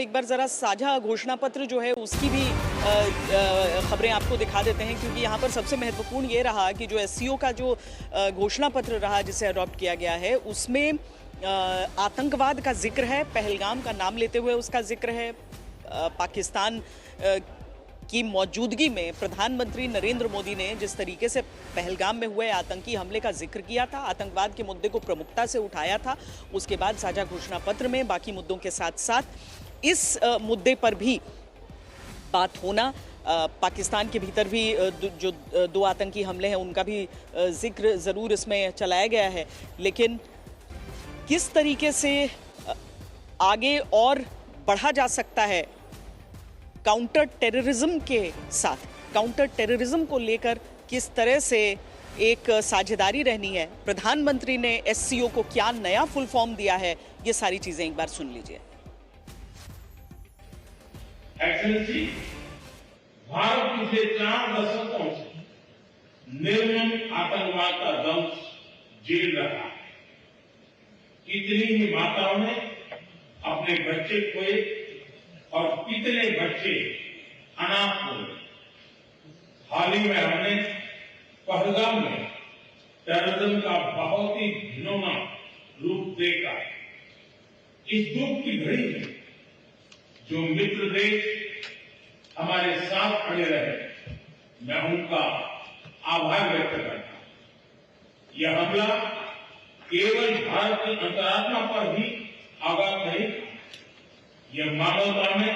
एक बार जरा साझा घोषणा पत्र जो है उसकी भी खबरें आपको दिखा देते हैं, क्योंकि यहाँ पर सबसे महत्वपूर्ण ये रहा कि जो एससीओ का जो घोषणा पत्र रहा जिसे अडॉप्ट किया गया है उसमें आतंकवाद का जिक्र है, पहलगाम का नाम लेते हुए उसका जिक्र है। पाकिस्तान की मौजूदगी में प्रधानमंत्री नरेंद्र मोदी ने जिस तरीके से पहलगाम में हुए आतंकी हमले का जिक्र किया था, आतंकवाद के मुद्दे को प्रमुखता से उठाया था, उसके बाद साझा घोषणा पत्र में बाकी मुद्दों के साथ साथ इस मुद्दे पर भी बात होना, पाकिस्तान के भीतर भी जो दो आतंकी हमले हैं उनका भी जिक्र ज़रूर इसमें चलाया गया है। लेकिन किस तरीके से आगे और बढ़ा जा सकता है काउंटर टेररिज्म के साथ, काउंटर टेररिज्म को लेकर किस तरह से एक साझेदारी रहनी है, प्रधानमंत्री ने एससीओ को क्या नया फुल फॉर्म दिया है, ये सारी चीजें एक बार सुन लीजिए। एक्सेलेंसी, भारत पिछले 4 दशकों से निर्मम आतंकवाद का दंश झेल रहा है। कितनी ही माताओं ने अपने बच्चे खोए और कितने बच्चे अनाथ हुए। हाल ही में हमने पहलगाम में टेररिज्म का बहुत ही घिनौना रूप देखा। इस दुख की घड़ी में जो मित्र देश हमारे साथ खड़े रहे, मैं उनका आभार व्यक्त करता हूं। यह हमला केवल भारत की अंतरात्मा पर ही आघात नहीं, यह मानवता में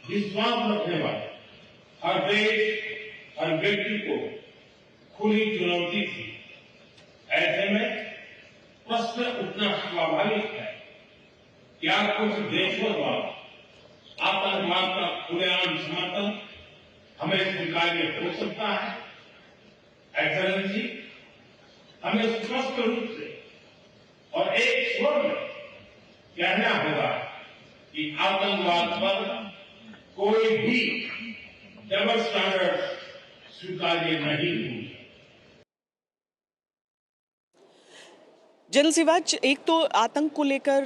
विश्वास रखने वाले हर देश, हर व्यक्ति को खुली चुनौती थी। ऐसे में प्रश्न उठना स्वाभाविक है, क्या कुछ देशों द्वारा आतंकवाद का खुलेआम समर्थन हमें स्वीकार्य हो सकता है? एक्सेलेंसी, हमें स्पष्ट रूप से और एक स्वर में कहना होगा कि आतंकवाद पर कोई भी डबल स्टैंडर्ड स्वीकार्य नहीं हुई। जनरल सिवाच, एक तो आतंक को लेकर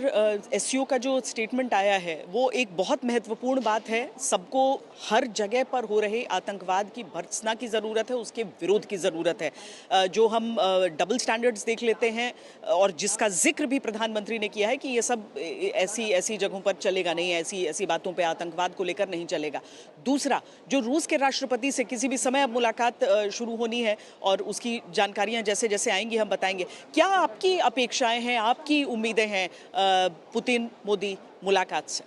एससीओ का जो स्टेटमेंट आया है वो एक बहुत महत्वपूर्ण बात है। सबको हर जगह पर हो रहे आतंकवाद की भर्त्सना की ज़रूरत है, उसके विरोध की ज़रूरत है। जो हम डबल स्टैंडर्ड्स देख लेते हैं और जिसका जिक्र भी प्रधानमंत्री ने किया है कि ये सब ऐसी जगहों पर चलेगा नहीं, ऐसी बातों पर आतंकवाद को लेकर नहीं चलेगा। दूसरा, जो रूस के राष्ट्रपति से किसी भी समय अब मुलाकात शुरू होनी है और उसकी जानकारियाँ जैसे जैसे आएंगी हम बताएंगे। क्या आपकी अपेक्षाएं हैं, आपकी उम्मीदें हैं पुतिन मोदी मुलाकात से?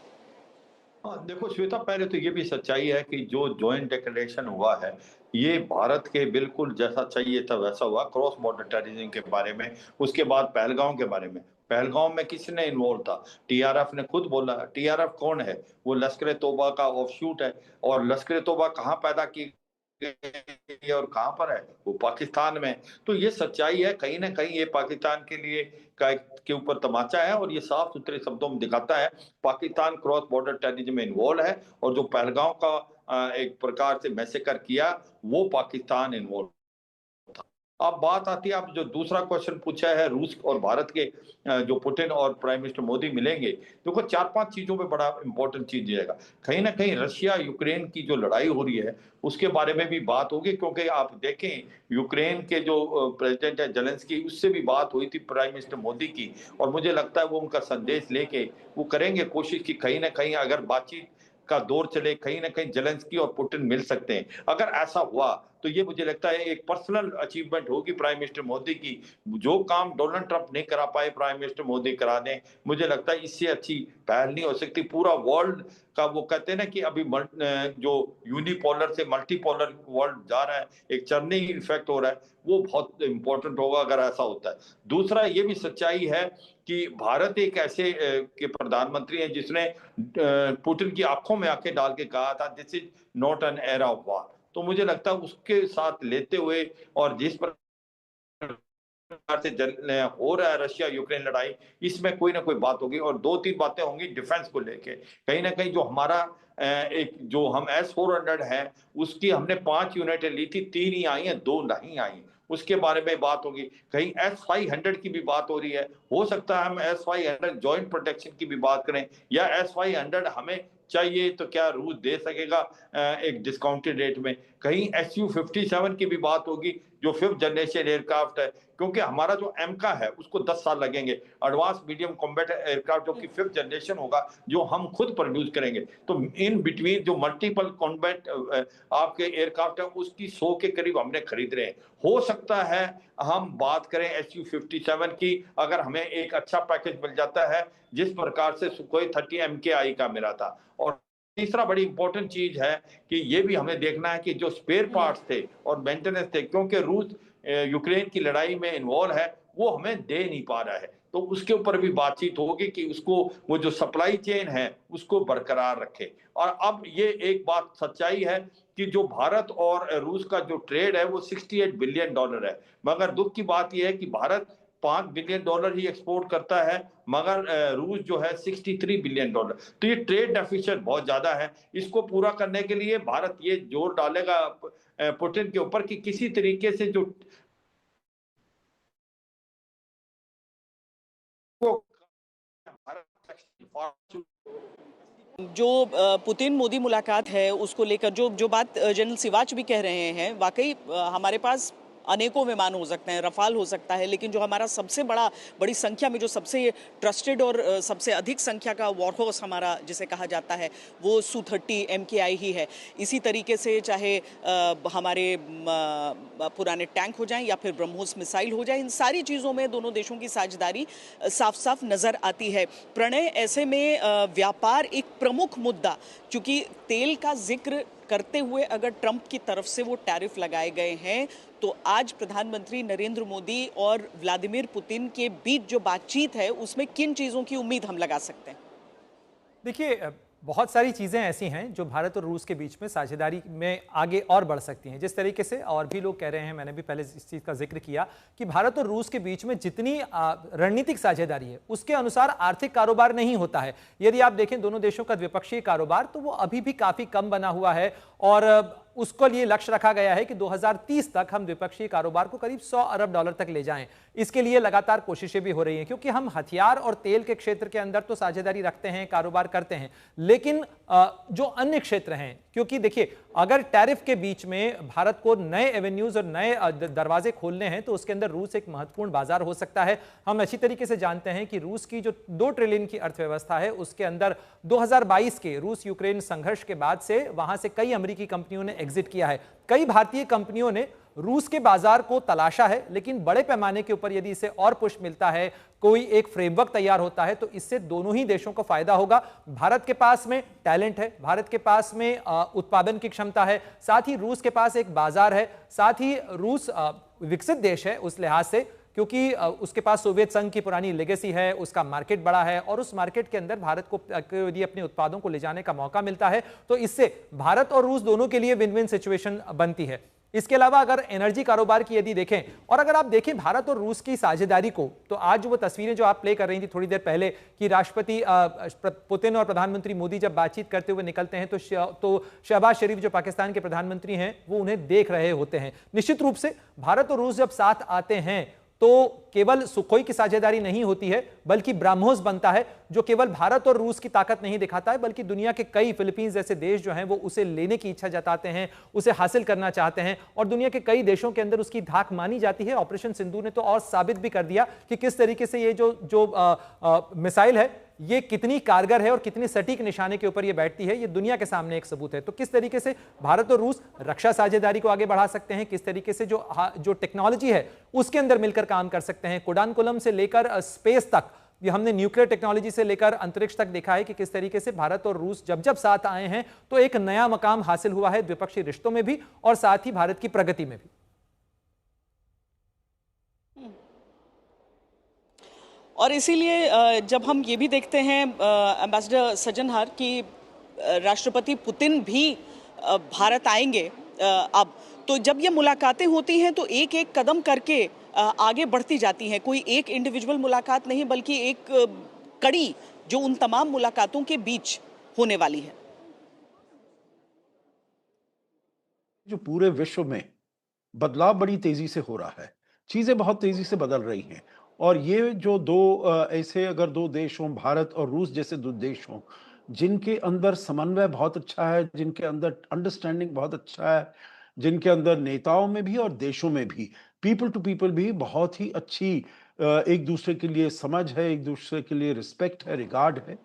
हाँ, देखो श्वेता, पहले तो ये भी सच्चाई है कि जो जॉइंट डिक्लेरेशन हुआ है ये भारत के बिल्कुल जैसा चाहिए था वैसा हुआ। क्रॉस बॉर्डर टेररिज्म के बारे में, उसके बाद पहलगाम के बारे में। पहलगाम में किसने इन्वॉल्व था? टीआरएफ ने खुद बोला। टीआरएफ कौन है? वो लश्कर तोबा का ऑफशूट है। और लश्कर तोबा कहाँ पैदा की गई और कहां पर है? वो पाकिस्तान में। तो ये सच्चाई है, कहीं ना कहीं ये पाकिस्तान के लिए के ऊपर तमाचा है और ये साफ सुथरे शब्दों में दिखाता है पाकिस्तान क्रॉस बॉर्डर टेररिज्म में इन्वॉल्व है। और जो पहलगाम का एक प्रकार से मैसेकर किया वो पाकिस्तान इन्वॉल्व। अब बात आती है, आप जो दूसरा क्वेश्चन पूछा है रूस और भारत के, जो पुतिन और प्राइम मिनिस्टर मोदी मिलेंगे, देखो 4-5 चीजों पे बड़ा इंपॉर्टेंट चीज जाएगा। कहीं ना कहीं रशिया यूक्रेन की जो लड़ाई हो रही है उसके बारे में भी बात होगी, क्योंकि आप देखें यूक्रेन के जो प्रेसिडेंट है जेलेंस्की, उससे भी बात हुई थी प्राइम मिनिस्टर मोदी की। और मुझे लगता है वो उनका संदेश लेके वो करेंगे कोशिश की कहीं ना कहीं अगर बातचीत का दौर चले, कहीं ना कहीं जेलेंस्की और पुतिन मिल सकते हैं। अगर ऐसा हुआ तो ये मुझे लगता है एक पर्सनल अचीवमेंट होगी प्राइम मिनिस्टर मोदी की। जो काम डोनाल्ड ट्रंप नहीं करा पाए प्राइम मिनिस्टर मोदी करा दें। मुझे लगता है इससे अच्छी पहल नहीं हो सकती। पूरा वर्ल्ड का, वो कहते हैं ना कि अभी जो यूनिपोलर से मल्टीपोलर वर्ल्ड जा रहा है, एक चर्निंग इफेक्ट हो रहा है, वो बहुत इंपॉर्टेंट होगा अगर ऐसा होता है। दूसरा ये भी सच्चाई है कि भारत एक ऐसे के प्रधानमंत्री हैं जिसने पुतिन की आंखों में आंखें डाल के कहा था this is not an era of war. तो मुझे लगता है उसके साथ लेते हुए और जिस प्रकार से हो रहा है रशिया यूक्रेन लड़ाई, इसमें कोई ना कोई बात होगी। और 2-3 बातें होंगी डिफेंस को लेके। कहीं ना कहीं जो हमारा एक जो हम S-400 है उसकी हमने 5 यूनिटें ली थी, 3 ही आई हैं, 2 नहीं आई। उसके बारे में बात होगी, कहीं S-500 की भी बात हो रही है, हो सकता है हम S-500 जॉइंट प्रोटेक्शन की भी बात करें, या S-500 हमें चाहिए तो क्या रूस दे सकेगा एक डिस्काउंटेड रेट में, कहीं Su-57 की भी बात होगी जो 5th जनरेशन एयरक्राफ्ट है, क्योंकि हमारा जो एमका है उसको 10 साल लगेंगे, एडवांस मीडियम कॉम्बैट एयरक्राफ्ट जो कि 5th जनरेशन होगा जो हम खुद प्रोड्यूस करेंगे, तो इन बिटवीन जो मल्टीपल कॉम्बैट आपके एयरक्राफ्ट है उसकी 100 के करीब हमने खरीद रहे हैं। हो सकता है हम बात करें Su-57 की, अगर हमें एक अच्छा पैकेज मिल जाता है जिस प्रकार से सुखोई 30 MKI का मिला था। और तीसरा बड़ी इंपॉर्टेंट चीज है कि ये भी हमें देखना है कि जो स्पेयर पार्ट्स थे और मेंटेनेंस थे, क्योंकि रूस यूक्रेन की लड़ाई में इन्वॉल्व है, वो हमें दे नहीं पा रहा है, तो उसके ऊपर भी बातचीत होगी कि उसको वो जो सप्लाई चेन है उसको बरकरार रखे। और अब ये एक बात सच्चाई है कि जो भारत और रूस का जो ट्रेड है वो $68 बिलियन है, मगर दुख की बात यह है कि भारत $5 बिलियन ही एक्सपोर्ट करता है, मगर रूस जो है $63 बिलियन। तो ये ट्रेड डेफिसिट बहुत ज्यादा है, इसको पूरा करने के लिए भारत ये जोर डालेगा पुतिन के ऊपर कि किसी तरीके से जो जो पुतिन मोदी मुलाकात है उसको लेकर जो जो बात जनरल सिवाच भी कह रहे हैं, वाकई हमारे पास अनेकों विमान हो सकते हैं, रफाल हो सकता है, लेकिन जो हमारा सबसे बड़ी संख्या में जो सबसे ट्रस्टेड और सबसे अधिक संख्या का वॉरहॉर्स हमारा जिसे कहा जाता है वो Su-30 MKI ही है। इसी तरीके से चाहे हमारे पुराने टैंक हो जाएं या फिर ब्रह्मोस मिसाइल हो जाए, इन सारी चीज़ों में दोनों देशों की साझेदारी साफ साफ नजर आती है। प्रणय, ऐसे में व्यापार एक प्रमुख मुद्दा, क्योंकि तेल का जिक्र करते हुए अगर ट्रंप की तरफ से वो टैरिफ लगाए गए हैं, तो आज प्रधानमंत्री नरेंद्र मोदी और व्लादिमीर पुतिन के बीच जो बातचीत है उसमें किन चीजों की उम्मीद हम लगा सकते हैं? देखिए, बहुत सारी चीज़ें ऐसी हैं जो भारत और रूस के बीच में साझेदारी में आगे और बढ़ सकती हैं। जिस तरीके से और भी लोग कह रहे हैं, मैंने भी पहले इस चीज़ का जिक्र किया कि भारत और रूस के बीच में जितनी रणनीतिक साझेदारी है उसके अनुसार आर्थिक कारोबार नहीं होता है। यदि आप देखें दोनों देशों का द्विपक्षीय कारोबार, तो वो अभी भी काफ़ी कम बना हुआ है और उसको लिए लक्ष्य रखा गया है कि 2030 तक हम द्विपक्षीय कारोबार को करीब $100 अरब तक ले जाएं। इसके लिए लगातार कोशिशें भी हो रही हैं, क्योंकि हम हथियार और तेल के क्षेत्र के अंदर तो साझेदारी रखते हैं, कारोबार करते हैं, लेकिन जो अन्य क्षेत्र हैं, क्योंकि देखिए अगर टैरिफ के बीच में भारत को नए एवेन्यूज और नए दरवाजे खोलने हैं तो उसके अंदर रूस एक महत्वपूर्ण बाजार हो सकता है। हम अच्छी तरीके से जानते हैं कि रूस की जो 2 ट्रिलियन की अर्थव्यवस्था है उसके अंदर 2022 के रूस यूक्रेन संघर्ष के बाद से वहां से कई अमेरिकी कंपनियों ने एग्जिट किया है, कई भारतीय कंपनियों ने रूस के बाजार को तलाशा है, लेकिन बड़े पैमाने के ऊपर यदि इसे और पुश मिलता है, कोई एक फ्रेमवर्क तैयार होता है, तो इससे दोनों ही देशों को फायदा होगा। भारत के पास में टैलेंट है, भारत के पास में उत्पादन की क्षमता है, साथ ही रूस के पास एक बाजार है, साथ ही रूस विकसित देश है उस लिहाज से, क्योंकि उसके पास सोवियत संघ की पुरानी लेगेसी है, उसका मार्केट बड़ा है और उस मार्केट के अंदर भारत को यदि अपने उत्पादों को ले जाने का मौका मिलता है तो इससे भारत और रूस दोनों के लिए विन विन सिचुएशन बनती है। इसके अलावा अगर एनर्जी कारोबार की यदि देखें, और अगर आप देखें भारत और रूस की साझेदारी को, तो आज वो तस्वीरें जो आप प्ले कर रही थी थोड़ी देर पहले कि राष्ट्रपति पुतिन और प्रधानमंत्री मोदी जब बातचीत करते हुए निकलते हैं तो शहबाज शरीफ जो पाकिस्तान के प्रधानमंत्री हैं वो उन्हें देख रहे होते हैं। निश्चित रूप से भारत और रूस जब साथ आते हैं तो केवल सुखोई की साझेदारी नहीं होती है, बल्कि ब्रह्मोस बनता है, जो केवल भारत और रूस की ताकत नहीं दिखाता है, बल्कि दुनिया के कई फिलीपींस जैसे देश जो हैं वो उसे लेने की इच्छा जताते हैं, उसे हासिल करना चाहते हैं और दुनिया के कई देशों के अंदर उसकी धाक मानी जाती है। ऑपरेशन सिंदूर ने तो और साबित भी कर दिया कि किस तरीके से ये जो मिसाइल है ये कितनी कारगर है और कितनी सटीक निशाने के ऊपर ये बैठती है, ये दुनिया के सामने एक सबूत है। तो किस तरीके से भारत और रूस रक्षा साझेदारी को आगे बढ़ा सकते हैं, किस तरीके से जो टेक्नोलॉजी है उसके अंदर मिलकर काम कर सकते हैं, कुडानकुलम से लेकर स्पेस तक, ये हमने न्यूक्लियर टेक्नोलॉजी से लेकर अंतरिक्ष तक देखा है कि किस तरीके से भारत और रूस जब जब साथ आए हैं तो एक नया मकाम हासिल हुआ है द्विपक्षीय रिश्तों में भी और साथ ही भारत की प्रगति में भी। और इसीलिए जब हम ये भी देखते हैं एम्बेसडर सज्जनहार कि राष्ट्रपति पुतिन भी भारत आएंगे अब, तो जब ये मुलाकातें होती हैं तो एक एक कदम करके आगे बढ़ती जाती हैं, कोई एक इंडिविजुअल मुलाकात नहीं बल्कि एक कड़ी जो उन तमाम मुलाकातों के बीच होने वाली है। जो पूरे विश्व में बदलाव बड़ी तेजी से हो रहा है। चीज़ें बहुत तेजी से बदल रही हैं और ये जो 2 ऐसे अगर 2 देश हों, भारत और रूस जैसे 2 देश हों, जिनके अंदर समन्वय बहुत अच्छा है, जिनके अंदर अंडरस्टैंडिंग बहुत अच्छा है, जिनके अंदर नेताओं में भी और देशों में भी, पीपल टू पीपल भी बहुत ही अच्छी एक-दूसरे के लिए समझ है, एक-दूसरे के लिए रिस्पेक्ट है, रिगार्ड है,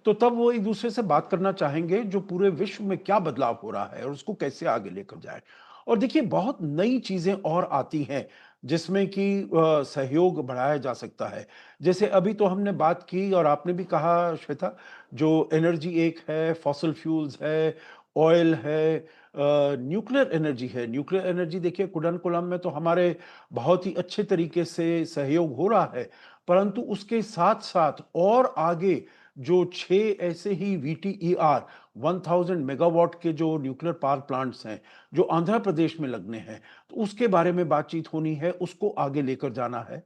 तो तब वो एक-दूसरे से बात करना चाहेंगे, जो पूरे विश्व में क्या बदलाव हो रहा है और उसको कैसे आगे लेकर जाएँ। और देखिए बहुत नई चीज़ें और आती हैं जिसमें कि सहयोग बढ़ाया जा सकता है। जैसे अभी तो हमने बात की और आपने भी कहा श्वेता, जो एनर्जी एक है, फॉसिल फ्यूल्स है, ऑयल है, न्यूक्लियर एनर्जी है। न्यूक्लियर एनर्जी देखिए कुडनकुलम में तो हमारे बहुत ही अच्छे तरीके से सहयोग हो रहा है, परंतु उसके साथ-साथ और आगे जो 6 ऐसे ही वीटीईआर 1000 मेगावाट के जो न्यूक्लियर पावर प्लांट्स हैं, जो आंध्र प्रदेश में लगने हैं, तो उसके बारे में बातचीत होनी है, उसको आगे लेकर जाना है।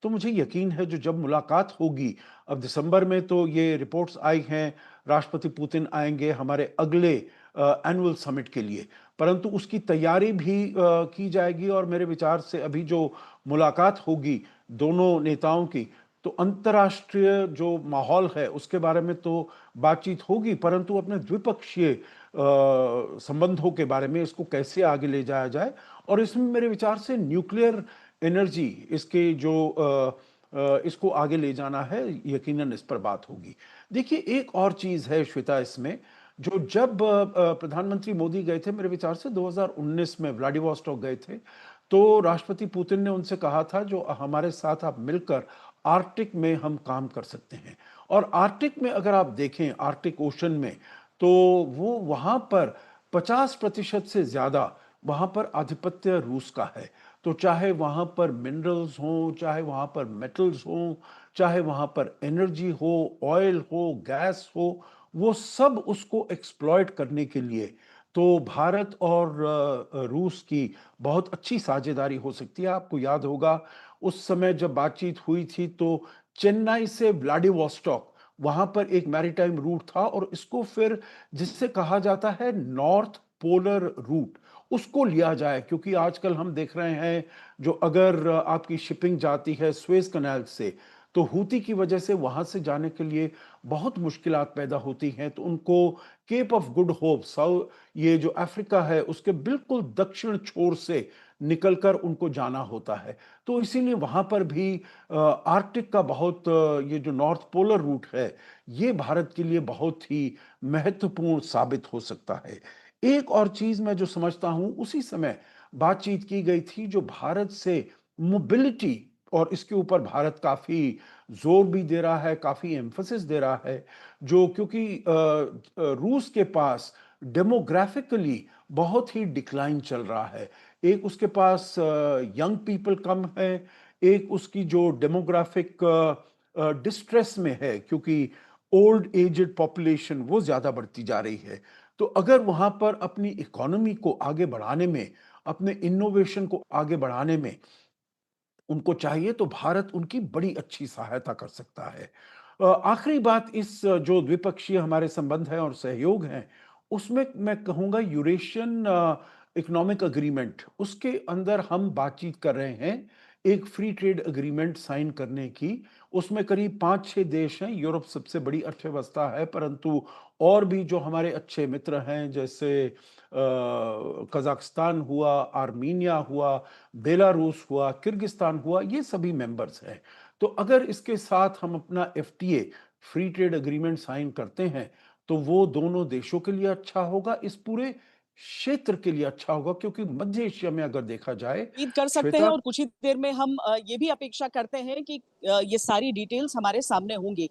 तो मुझे यकीन है जो जब मुलाकात होगी, अब दिसंबर में तो ये रिपोर्ट्स आई हैं, राष्ट्रपति पुतिन आएँगे हमारे अगले एनुअल समिट के लिए, परंतु उसकी तैयारी भी की जाएगी और मेरे विचार से अभी जो मुलाकात होगी दोनों नेताओं की, तो अंतर्राष्ट्रीय जो माहौल है उसके बारे में तो बातचीत होगी, परंतु अपने द्विपक्षीय संबंधों के बारे में इसको कैसे आगे ले जाया जाए और इसमें मेरे विचार से न्यूक्लियर एनर्जी इसके जो इसको आगे ले जाना है, यकीनन इस पर बात होगी। देखिए एक और चीज़ है श्वेता इसमें, जो जब प्रधानमंत्री मोदी गए थे मेरे विचार से 2019 में व्लादिवोस्टॉक गए थे, तो राष्ट्रपति पुतिन ने उनसे कहा था जो हमारे साथ आप मिलकर आर्कटिक में हम काम कर सकते हैं। और आर्कटिक में अगर आप देखें आर्कटिक ओशन में, तो वो वहाँ पर 50% से ज़्यादा वहाँ पर आधिपत्य रूस का है। तो चाहे वहाँ पर मिनरल्स हों, चाहे वहाँ पर मेटल्स हों, चाहे वहाँ पर एनर्जी हो, ऑयल हो, गैस हो, वो सब उसको एक्सप्लॉइट करने के लिए तो भारत और रूस की बहुत अच्छी साझेदारी हो सकती है। आपको याद होगा उस समय जब बातचीत हुई थी तो चेन्नई से व्लादिवोस्टॉक वहाँ पर एक मैरीटाइम रूट था और इसको फिर जिससे कहा जाता है नॉर्थ पोलर रूट, उसको लिया जाए क्योंकि आजकल हम देख रहे हैं जो अगर आपकी शिपिंग जाती है स्वेज कनाल से, तो हूती की वजह से वहाँ से जाने के लिए बहुत मुश्किलात पैदा होती हैं, तो उनको केप ऑफ गुड होप ये जो अफ्रीका है उसके बिल्कुल दक्षिण छोर से निकलकर उनको जाना होता है। तो इसीलिए वहाँ पर भी आर्कटिक का बहुत ये जो नॉर्थ पोलर रूट है, ये भारत के लिए बहुत ही महत्वपूर्ण साबित हो सकता है। एक और चीज़ मैं जो समझता हूँ, उसी समय बातचीत की गई थी जो भारत से मोबिलिटी और इसके ऊपर भारत काफ़ी ज़ोर भी दे रहा है, काफ़ी एम्फसिस दे रहा है, जो क्योंकि रूस के पास डेमोग्राफिकली बहुत ही डिक्लाइन चल रहा है। एक उसके पास यंग पीपल कम है, एक उसकी जो डेमोग्राफिक डिस्ट्रेस में है क्योंकि ओल्ड एजेड पॉपुलेशन वो ज़्यादा बढ़ती जा रही है। तो अगर वहाँ पर अपनी इकोनॉमी को आगे बढ़ाने में, अपने इनोवेशन को आगे बढ़ाने में उनको चाहिए तो भारत उनकी बड़ी अच्छी सहायता कर सकता है। आखिरी बात इस जो द्विपक्षीय हमारे संबंध हैं और सहयोग हैं, उसमें मैं कहूँगा यूरेशियन इकोनॉमिक एग्रीमेंट उसके अंदर हम बातचीत कर रहे हैं, एक फ्री ट्रेड एग्रीमेंट साइन करने की। उसमें करीब 5-6 देश हैं, यूरोप सबसे बड़ी अर्थव्यवस्था है, परंतु और भी जो हमारे अच्छे मित्र हैं जैसे कज़ाकिस्तान हुआ, आर्मीनिया हुआ, बेलारूस हुआ, किर्गिस्तान हुआ, ये सभी मेंबर्स हैं। तो अगर इसके साथ हम अपना FTA free trade agreement sign करते हैं, तो वो दोनों देशों के लिए अच्छा होगा, इस पूरे क्षेत्र के लिए अच्छा होगा क्योंकि मध्य एशिया में अगर देखा जाए, उम्मीद कर सकते हैं श्वेता और कुछ ही देर में हम ये भी अपेक्षा करते हैं कि ये सारी डिटेल्स हमारे सामने होंगी।